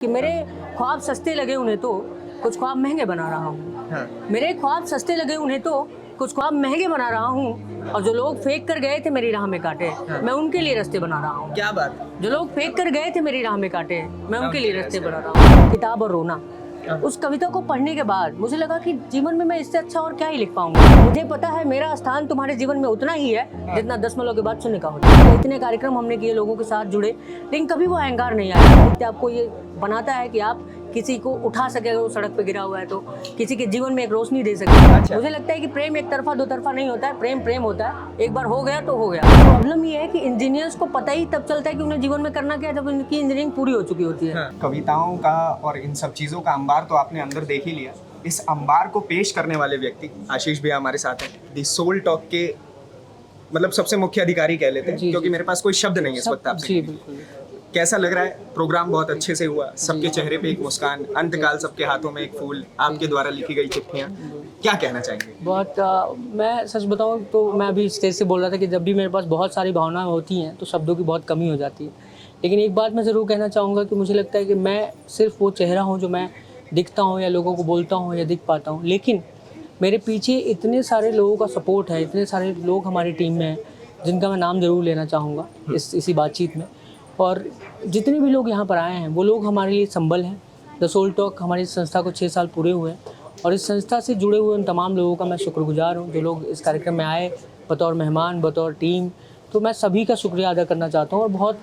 कि मेरे ख्वाब सस्ते लगे उन्हें तो कुछ ख्वाब महंगे बना रहा हूँ। हाँ। मेरे ख्वाब सस्ते लगे उन्हें तो कुछ ख्वाब महंगे बना रहा हूँ। और जो लोग फेंक कर गए थे मेरी राह में कांटे, हाँ। मैं उनके लिए रास्ते बना रहा हूँ। क्या बात। जो लोग फेंक कर गए थे मेरी राह में कांटे, मैं उनके लिए रास्ते रास्ते बना रहा हूँ। किताब और रोना। हाँ। उस कविता को पढ़ने के बाद मुझे लगा कि जीवन में मैं इससे अच्छा और क्या ही लिख पाऊंगा। मुझे पता है मेरा स्थान तुम्हारे जीवन में उतना ही है जितना 10 सालों के बाद सुनने का होता है। इतने कार्यक्रम हमने किए, लोगों के साथ जुड़े, लेकिन कभी वो अहंकार नहीं आया। साहित्य आपको ये बनाता है कि आप किसी को उठा सके, अगर वो सड़क पे गिरा हुआ है तो किसी के जीवन में एक रोशनी दे सके। अच्छा। मुझे लगता है कि प्रेम एक तरफा दो तरफा नहीं होता है, प्रेम प्रेम होता है। एक बार हो गया तो हो गया। प्रॉब्लम ये है कि इंजीनियर्स को पता ही तब चलता है कि उन्हें जीवन में करना क्या है जब उनकी इंजीनियरिंग पूरी हो चुकी होती है। हाँ। कविताओं का और इन सब चीज़ों का अंबार तो आपने अंदर देख ही लिया। इस अंबार को पेश करने वाले व्यक्ति आशीष भैया हमारे साथ हैं, दी सोल टॉक के मतलब सबसे मुख्य अधिकारी कह लेते हैं, क्योंकि मेरे पास कोई शब्द नहीं है इस वक्त आपसे। जी बिल्कुल। कैसा लग रहा है? प्रोग्राम बहुत अच्छे से हुआ, सबके चेहरे पे एक मुस्कान, अंतकाल सबके हाथों में एक फूल, आपके द्वारा लिखी गई चिट्ठियाँ, क्या कहना चाहेंगे? बहुत मैं सच बताऊं तो मैं अभी स्टेज से बोल रहा था कि जब भी मेरे पास बहुत सारी भावनाएं होती हैं तो शब्दों की बहुत कमी हो जाती है। लेकिन एक बात मैं ज़रूर कहना चाहूँगा कि मुझे लगता है कि मैं सिर्फ वो चेहरा हूँ जो मैं दिखता हूँ या लोगों को बोलता हूँ या दिख पाता हूँ, लेकिन मेरे पीछे इतने सारे लोगों का सपोर्ट है, इतने सारे लोग हमारी टीम में हैं जिनका मैं नाम ज़रूर लेना चाहूँगा इसी बातचीत में। और जितने भी लोग यहाँ पर आए हैं वो लोग हमारे लिए संबल हैं। द सोल टॉक हमारी संस्था को 6 साल पूरे हुए हैं और इस संस्था से जुड़े हुए उन तमाम लोगों का मैं शुक्रगुजार हूँ जो लोग इस कार्यक्रम में आए बतौर मेहमान, बतौर टीम। तो मैं सभी का शुक्रिया अदा करना चाहता हूँ। और बहुत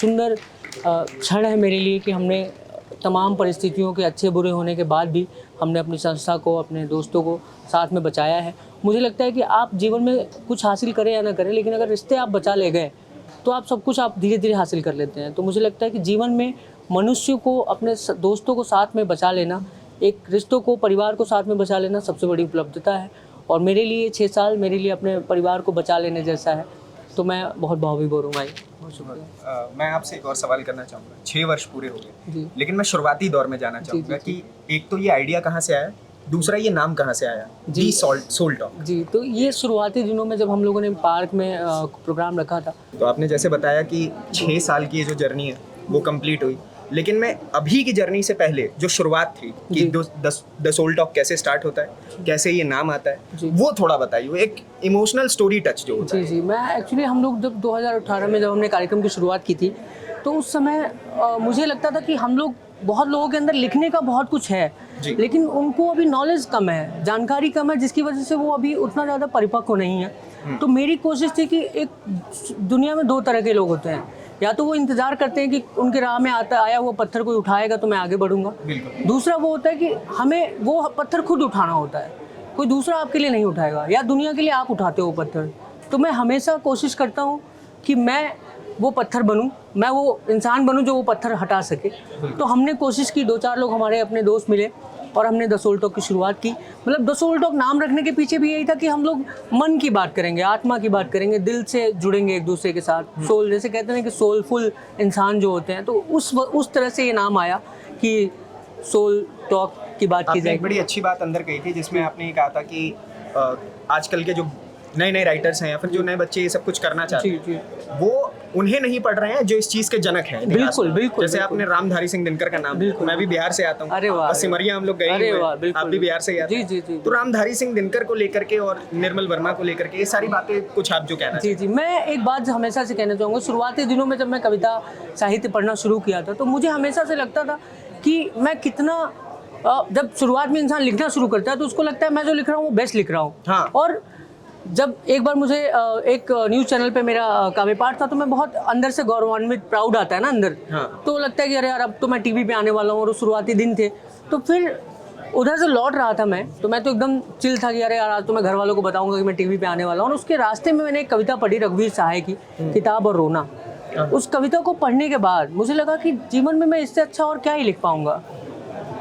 सुंदर क्षण है मेरे लिए कि हमने तमाम परिस्थितियों के अच्छे बुरे होने के बाद भी हमने अपनी संस्था को, अपने दोस्तों को साथ में बचाया है। मुझे लगता है कि आप जीवन में कुछ हासिल करें या ना करें, लेकिन अगर रिश्ते आप बचा ले गए तो आप सब कुछ आप धीरे धीरे हासिल कर लेते हैं। तो मुझे लगता है कि जीवन में मनुष्य को अपने दोस्तों को साथ में बचा लेना, एक रिश्तों को, परिवार को साथ में बचा लेना सबसे बड़ी उपलब्धता है। और मेरे लिए 6 साल मेरे लिए अपने परिवार को बचा लेने जैसा है। तो मैं बहुत भावविभोर हूँ भाई। बहुत शुक्रिया। मैं आपसे एक और सवाल करना चाहूँगा। 6 वर्ष पूरे हो गए, जी। लेकिन मैं शुरुआती दौर में जाना चाहूँगा कि एक तो ये आइडिया कहाँ से आया, दूसरा ये नाम कहाँ से आया, दी सोल टॉक? जी, तो ये शुरुआती दिनों में जब हम लोगों ने पार्क में प्रोग्राम रखा था। तो आपने जैसे बताया कि 6 साल की ये जो जर्नी है वो कंप्लीट हुई, लेकिन मैं अभी की जर्नी से पहले जो शुरुआत थी कि द सोल टॉक कैसे स्टार्ट होता है, कैसे ये नाम आता है, वो थोड़ा बताइए। एक इमोशनल स्टोरी टच जो होता है। जी, मैं एक्चुअली हम लोग जब 2018 में जब हमने कार्यक्रम की शुरुआत की थी तो उस समय मुझे लगता था कि हम लोग, बहुत लोगों के अंदर लिखने का बहुत कुछ है, लेकिन उनको अभी नॉलेज कम है, जानकारी कम है, जिसकी वजह से वो अभी उतना ज़्यादा परिपक्व नहीं है। तो मेरी कोशिश थी कि एक दुनिया में 2 तरह के लोग होते हैं, या तो वो इंतज़ार करते हैं कि उनके राह में आया हुआ पत्थर कोई उठाएगा तो मैं आगे बढ़ूंगा। दूसरा वो होता है कि हमें वो पत्थर खुद उठाना होता है, कोई दूसरा आपके लिए नहीं उठाएगा, या दुनिया के लिए आप उठाते हो पत्थर। तो मैं हमेशा कोशिश करता हूँ कि मैं वो पत्थर बनूं, मैं वो इंसान बनूं जो वो पत्थर हटा सके। तो हमने कोशिश की, 2-4 लोग हमारे अपने दोस्त मिले और हमने द सोल टॉक की शुरुआत की। मतलब द सोल टॉक नाम रखने के पीछे भी यही था कि हम लोग मन की बात करेंगे, आत्मा की बात करेंगे, दिल से जुड़ेंगे एक दूसरे के साथ। सोल, जैसे कहते हैं कि सोलफुल इंसान जो होते हैं, तो उस तरह से ये नाम आया कि सोल टॉक की बात की जाए। एक बड़ी अच्छी बात अंदर कही थी जिसमें आपने ये कहा था कि आजकल के जो नए राइटर्स हैं या फिर जो नए बच्चे ये सब कुछ करना चाहते हैं, वो उन्हें नहीं पढ़ रहे हैं जो इस चीज के जनक हैं। बिल्कुल। जैसे आपने रामधारी सिंह दिनकर का नाम, मैं भी बिहार से आता हूँ। अरे वाह। सिमरिया हम लोग गए हुए हैं, आप भी बिहार से ही आते हैं। जी। तो रामधारी सिंह दिनकर को लेकर के और निर्मल वर्मा को लेकर के ये सारी बातें कुछ आप जो कहना जी, मैं एक बात हमेशा से कहना चाहूँगा। शुरुआती दिनों में जब मैं कविता साहित्य पढ़ना शुरू किया था तो मुझे हमेशा से लगता था कि मैं कितना, जब शुरुआत में इंसान लिखना शुरू करता है तो उसको लगता है मैं जो लिख रहा हूँ वो बेस्ट लिख रहा हूँ। हाँ। और जब एक बार मुझे एक न्यूज़ चैनल पे मेरा काव्य पाठ था तो मैं बहुत अंदर से गौरवान्वित, प्राउड आता है ना अंदर। हाँ। तो लगता है कि अरे यार अब तो मैं टीवी पे आने वाला हूँ, और शुरुआती दिन थे। तो फिर उधर से लौट रहा था मैं, तो मैं तो एकदम चिल था कि अरे यार आज तो मैं घर वालों को बताऊंगा कि मैं टीवी पे आने वाला हूँ। और उसके रास्ते में मैंने एक कविता पढ़ी, रघुवीर सहाय की, किताब और रोना। उस कविता को पढ़ने के बाद मुझे लगा कि जीवन में मैं इससे अच्छा और क्या ही लिख पाऊंगा।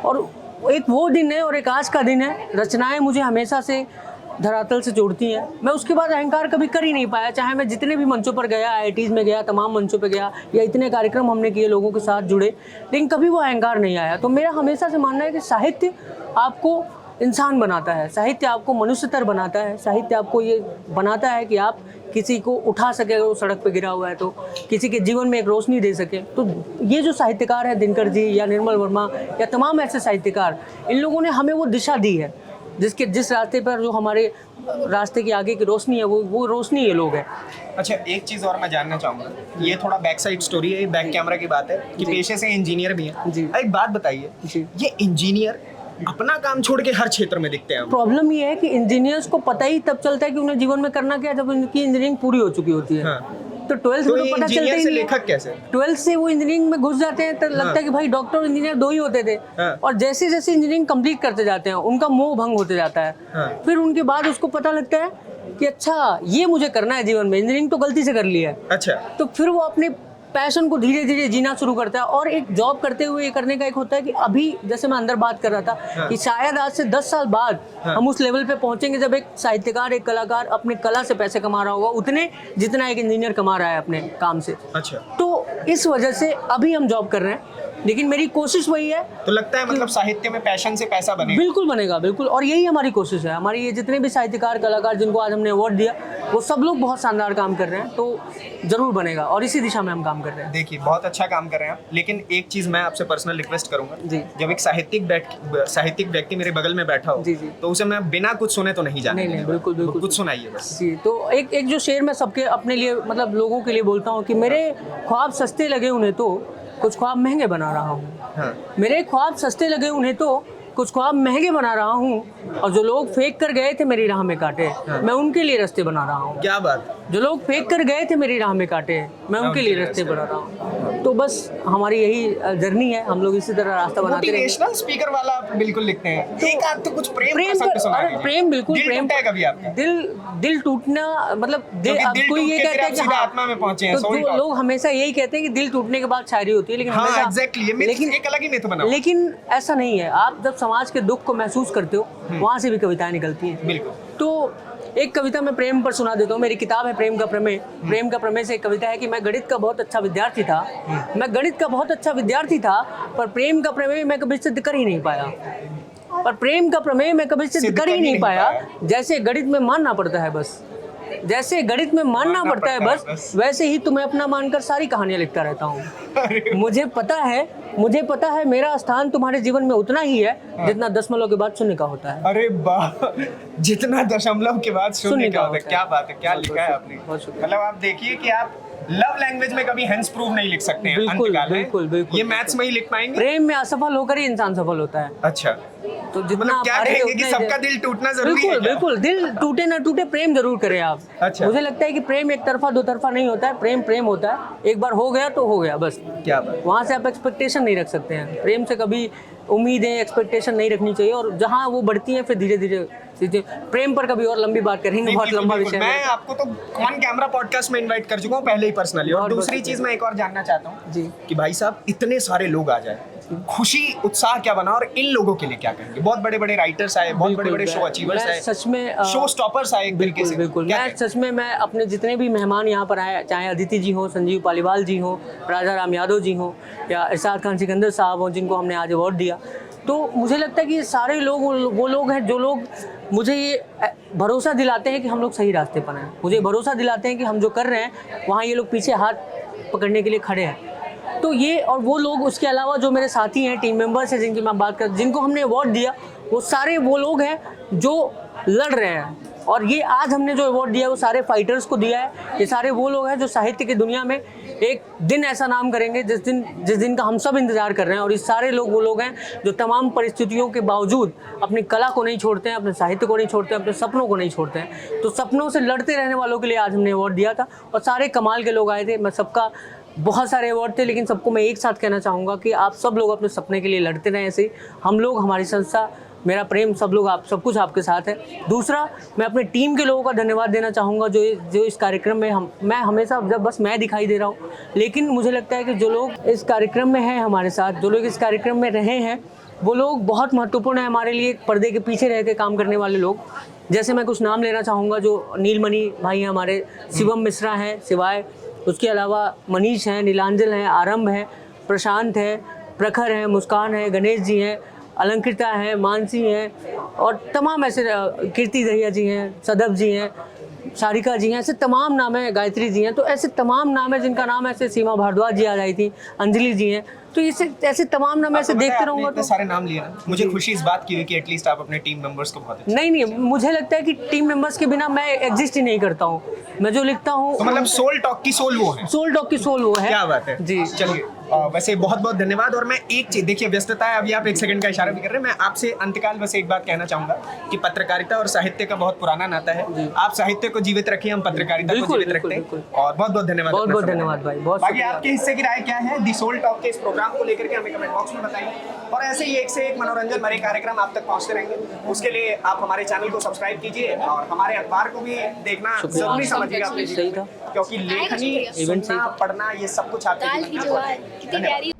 और एक वो दिन है और एक आज का दिन है। रचनाएं मुझे हमेशा से धरातल से जोड़ती हैं। मैं उसके बाद अहंकार कभी कर ही नहीं पाया, चाहे मैं जितने भी मंचों पर गया, IITs में गया, तमाम मंचों पे गया, या इतने कार्यक्रम हमने किए, लोगों के साथ जुड़े, लेकिन कभी वो अहंकार नहीं आया। तो मेरा हमेशा से मानना है कि साहित्य आपको इंसान बनाता है, साहित्य आपको मनुष्यतर बनाता है, साहित्य आपको ये बनाता है कि आप किसी को उठा सके अगर वो सड़क पे गिरा हुआ है, तो किसी के जीवन में एक रोशनी दे सके। तो ये जो साहित्यकार है दिनकर जी या निर्मल वर्मा या तमाम ऐसे साहित्यकार, इन लोगों ने हमें वो दिशा दी है जिस रास्ते पर जो हमारे रास्ते की आगे की रोशनी है वो रोशनी ये लोग हैं। अच्छा, एक चीज़ और मैं जानना चाहूँगा, ये थोड़ा बैक साइड स्टोरी है, बैक कैमरा की बात है कि पेशे से इंजीनियर भी हैं। जी। एक बात बताइए, जी। ये इंजीनियर अपना काम छोड़ के हर क्षेत्र में दिखते हैं। प्रॉब्लम ये है कि इंजीनियर्स को पता ही तब चलता है कि उन्हें जीवन में करना क्या है, जब उनकी इंजीनियरिंग पूरी हो चुकी होती है। हाँ। तो 12th तो में ये तो पता चलता इंजीनियर ही से नहीं है। लेखक कैसे? 12th से वो इंजीनियरिंग में घुस जाते हैं तो लगता है कि भाई डॉक्टर और इंजीनियर दो ही होते थे। हाँ। और जैसे जैसे इंजीनियरिंग कंप्लीट करते जाते हैं उनका मोह भंग होते जाता है। हाँ। फिर उनके बाद उसको पता लगता है कि अच्छा ये मुझे करना है जीवन में, इंजीनियरिंग तो गलती से कर लिया है। अच्छा। तो फिर वो अपने पैशन को धीरे धीरे जीना शुरू करता है। और एक जॉब करते हुए ये करने का एक होता है कि अभी जैसे मैं अंदर बात कर रहा था हाँ। कि शायद आज से 10 साल बाद हाँ। हम उस लेवल पे पहुंचेंगे जब एक साहित्यकार, एक कलाकार अपनी कला से पैसे कमा रहा होगा उतने जितना एक इंजीनियर कमा रहा है अपने काम से। अच्छा, तो इस वजह से अभी हम जॉब कर रहे हैं, लेकिन मेरी कोशिश वही है। तो लगता है मतलब साहित्य में पैशन से पैसा बनेगा। बिल्कुल बनेगा, बिल्कुल। और यही हमारी कोशिश है। हमारी ये जितने भी साहित्यकार, कलाकार जिनको आज हमने अवार्ड दिया, वो सब लोग बहुत शानदार काम कर रहे हैं, तो जरूर बनेगा और इसी दिशा में हम काम कर रहे हैं। देखिए, बहुत अच्छा काम कर रहे हैं आप, लेकिन एक चीज़ मैं आपसे पर्सनल रिक्वेस्ट करूंगा जी। जब एक साहित्यिक व्यक्ति मेरे बगल में बैठा हो, जी, जी। तो उसे मैं बिना कुछ सुने तो नहीं जाने नहीं, दूंगा। बिल्कुल, बिल्कुल। कुछ सुनाइए बस। जी, तो एक जो शेर मैं सबके अपने लिए मतलब लोगों के लिए बोलता हूँ कि मेरे ख्वाब सस्ते लगे उन्हें तो कुछ ख्वाब महंगे बना रहा हूँ। हाँ। मेरे ख्वाब सस्ते लगे उन्हें तो कुछ ख्वाब महंगे बना रहा हूँ, और जो लोग फेंक कर गए थे मेरी राह में कांटे, मैं उनके लिए रास्ते बना रहा हूँ। क्या बात। जो लोग फेंक कर गए थे मेरी राह में कांटे, मैं उनके लिए रास्ते बना रहा हूँ। तो बस हमारी यही जर्नी है, हम लोग इसी तरह रास्ता बनाते रहेंगे। मोटिवेशनल स्पीकर वाला आप बिल्कुल लिखते हैं। एक आध तो कुछ प्रेम प्रेम प्रसंग सुना अरे दीजिए। प्रेम, बिल्कुल दिल प्रेम। टूटा है कभी आपका? दिल टूटना मतलब दिल, क्योंकि अब दिल कोई टूट ये के कहता फिर है आप कि सीधा हाँ, आत्मा में पहुंचे हैं, तो soul जो talk। लोग हमेशा यही कहते हैं कि दिल टूटने के बाद शायरी होती है, लेकिन हाँ, हमेशा एग्जैक्टली, ये लेकिन एक अलग ही मिथ बना हुआ है। लेकिन ऐसा नहीं है। आप जब समाज के दुख को महसूस करते हो वहां से भी कविताएं निकलती हैं। बिल्कुल। तो एक कविता मैं प्रेम पर सुना देता हूँ। मेरी किताब है प्रेम का प्रमेय। प्रेम का प्रमेय से एक कविता है कि मैं गणित का बहुत अच्छा विद्यार्थी था, मैं गणित का बहुत अच्छा विद्यार्थी था, पर प्रेम का प्रमेय मैं कभी सिद्ध कर ही नहीं पाया। पर प्रेम का प्रमेय मैं कभी सिद्ध कर ही नहीं पाया। जैसे गणित में मानना पड़ता है बस, जैसे गणित में मानना पड़ता है बस, वैसे ही तुम्हें अपना मानकर सारी कहानियां लिखता रहता हूँ। मुझे पता है मेरा स्थान तुम्हारे जीवन में उतना ही है जितना दशमलव के बाद शून्य का होता है। अरे वाह, जितना दशमलव के बाद शून्य का होता है। क्या बात है, क्या लिखा है आपने। मतलब आप देखिए कि आप लव लैंग्वेज में कभी हेंस प्रूव नहीं लिख सकते हैं। बिल्कुल, अंतकाल में। बिल्कुल, बिल्कुल। ये मैथ्स में ही लिख पाएंगे। प्रेम में असफल होकर ही इंसान सफल होता है। अच्छा, तो जितना मतलब आप क्या हारेंगे कहेंगे कि उतना ही सबका दिल टूटना जरूरी है बिल्कुल, क्या? बिल्कुल। दिल टूटे ना टूटे, प्रेम जरूर करें आप। अच्छा। मुझे लगता है कि प्रेम एक तरफा दो तरफा नहीं होता है। प्रेम होता है, एक बार हो गया तो हो गया बस। क्या बात। वहाँ से आप एक्सपेक्टेशन नहीं रख सकते हैं। प्रेम से कभी उम्मीदें, एक्सपेक्टेशन नहीं रखनी चाहिए, और जहाँ वो बढ़ती हैं फिर धीरे धीरे चीजें। प्रेम पर कभी और लंबी बात करेंगे, बहुत लंबा विषय है। मैं आपको तो ऑन कैमरा पॉडकास्ट में इनवाइट कर चुका हूँ पहले ही पर्सनली। और बहुत दूसरी बहुत चीज मैं एक और जानना चाहता हूँ जी। कि भाई साहब इतने सारे लोग आ जाए, खुशी उत्साह क्या बना, और इन लोगों के लिए क्या कहेंगे? बहुत बड़े बड़े राइटर्स आए, बहुत बड़े बड़े शो अचीवर्स आए, सच में शो स्टॉपर्स आए एक तरीके से। बिल्कुल। क्या मैं कहेंगे? सच में मैं अपने जितने भी मेहमान यहाँ पर आए, चाहे अदिति जी हो, संजीव पालीवाल जी हो, राजा राम यादव जी हो, या इरशाद खान सिकंदर साहब हो, जिनको हमने आज अवार्ड दिया, तो मुझे लगता है कि सारे लोग वो लोग हैं जो लोग मुझे ये भरोसा दिलाते हैं कि हम लोग सही रास्ते पर हैं। मुझे भरोसा दिलाते हैं कि हम जो कर रहे हैं वहाँ ये लोग पीछे हाथ पकड़ने के लिए खड़े हैं। तो ये और वो लोग, उसके अलावा जो मेरे साथी हैं, टीम मेंबर्स हैं जिनकी मैं बात कर, जिनको हमने अवार्ड दिया, वो सारे वो लोग हैं जो लड़ रहे हैं। और ये आज हमने जो अवार्ड दिया है वो सारे फाइटर्स को दिया है। ये सारे वो लोग हैं जो साहित्य की दुनिया में एक दिन ऐसा नाम करेंगे जिस दिन का हम सब इंतजार कर रहे हैं। और ये सारे लोग वो लोग हैं जो तमाम परिस्थितियों के बावजूद अपनी कला को नहीं छोड़ते हैं, अपने साहित्य को नहीं छोड़ते हैं, अपने सपनों को नहीं छोड़ते हैं। तो सपनों से लड़ते रहने वालों के लिए आज हमने अवार्ड दिया था, और सारे कमाल के लोग आए थे। मैं सबका, बहुत सारे अवार्ड थे, लेकिन सबको मैं एक साथ कहना चाहूँगा कि आप सब लोग अपने सपने के लिए लड़ते रहें। ऐसे ही हम लोग, हमारी संस्था, मेरा प्रेम, सब लोग, आप सब कुछ आपके साथ है। दूसरा, मैं अपनी टीम के लोगों का धन्यवाद देना चाहूँगा जो इस कार्यक्रम में मैं हमेशा जब बस मैं दिखाई दे रहा हूँ, लेकिन मुझे लगता है कि जो लोग इस कार्यक्रम में हैं हमारे साथ, जो लोग इस कार्यक्रम में रहे हैं, वो लोग बहुत महत्वपूर्ण है हमारे लिए। पर्दे के पीछे रह के काम करने वाले लोग, जैसे मैं कुछ नाम लेना चाहूँगा। जो नीलमणि भाई हैं हमारे, शिवम मिश्रा हैं सिवाय, उसके अलावा मनीष हैं, नीलांजल हैं, आरंभ हैं, प्रशांत हैं, प्रखर हैं, मुस्कान है, गणेश जी हैं, अलंकृता हैं, मानसी हैं और तमाम ऐसे कीर्ति दहिया जी हैं, सदब जी हैं, सारिका जी हैं, ऐसे तमाम नाम हैं, गायत्री जी हैं, तो ऐसे तमाम नाम है जिनका नाम ऐसे सीमा भारद्वाज जी आ रही थी, अंजलि जी हैं, तो इसे ऐसे तमाम नाम ऐसे देखते रहूँगा इतने तो सारे नाम लिए ना, मुझे खुशी इस बात की हुई कि एटलीस्ट आप अपने टीम मेंबर्स को बहुत अच्छे नहीं, मुझे लगता है कि टीम मेंबर्स के बिना मैं एग्जिस्ट ही नहीं करता हूँ। मैं जो लिखता हूँ तो मतलब सोल टॉक की सोल वो है। सोल डॉग की सोल वो है। क्या बात है जी। चलिए वैसे बहुत बहुत धन्यवाद। और मैं एक चीज, देखिए व्यस्तता है, अभी आप एक सेकंड का इशारा भी कर रहे हैं, मैं आपसे अंतकाल बस एक बात कहना चाहूंगा कि पत्रकारिता और साहित्य का बहुत पुराना नाता है। आप साहित्य को जीवित रखिए, हम पत्रकारिता को बिल्कुल, जीवित बिल्कुल, रखते हैं। बिल्कुल। और बहुत बहुत धन्यवाद। बहुत अपना बहुत समय धन्यवाद भाई, बहुत बाकी शुक्रिया। आपके हिस्से की राय क्या है दी सोल टॉक के इस प्रोग्राम को लेकर के हमें कमेंट बॉक्स में बताइए। और ऐसे ही एक से एक मनोरंजन भरे कार्यक्रम आप तक पहुंचते रहेंगे। उसके लिए आप हमारे चैनल को सब्सक्राइब कीजिए और हमारे अखबार को भी देखना शुक्रिया। जरूरी समझिएगा। सही था। क्योंकि लेखनी, इवेंट सही सुनना, था। पढ़ना, ये सब कुछ आपके दाल जीवन की में जो बहुत है है। कितनी प्यारी